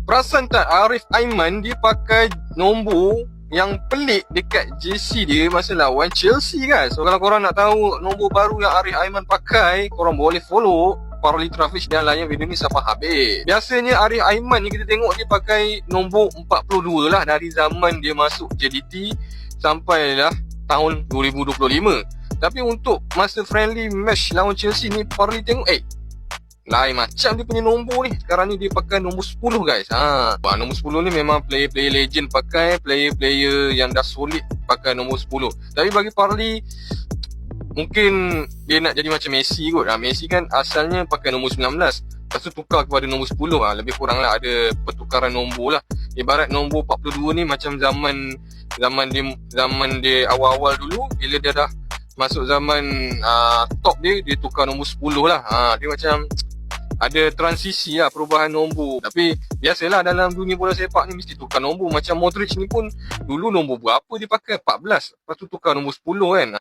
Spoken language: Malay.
Perasan tak Arif Aiman dia pakai nombor yang pelik dekat jersey dia masa lawan Chelsea kan. So kalau korang nak tahu nombor baru yang Arif Aiman pakai, korang boleh follow Parley Trafish dan layan video ni sampai habis. Biasanya Arif Aiman ni kita tengok dia pakai nombor 42 lah dari zaman dia masuk JDT sampailah tahun 2025. Tapi untuk masa friendly match lawan Chelsea ni, Parley tengok lain macam dia punya nombor ni. Sekarang ni dia pakai nombor 10 guys. Nombor 10 ni memang player-player legend pakai, player-player yang dah solid pakai nombor 10. Tapi bagi Parley, mungkin dia nak jadi macam Messi kot. Messi kan asalnya pakai nombor 19, lepas tu tukar kepada nombor 10. Lebih kurang lah ada pertukaran nombor lah. Ibarat nombor 42 ni macam zaman dia awal-awal dulu, bila dia dah masuk zaman top dia tukar nombor 10 lah. Dia macam ada transisi lah, perubahan nombor. Tapi biasalah dalam dunia bola sepak ni mesti tukar nombor. Macam Modric ni pun dulu nombor berapa dia pakai? 14. Lepas tu tukar nombor 10 kan.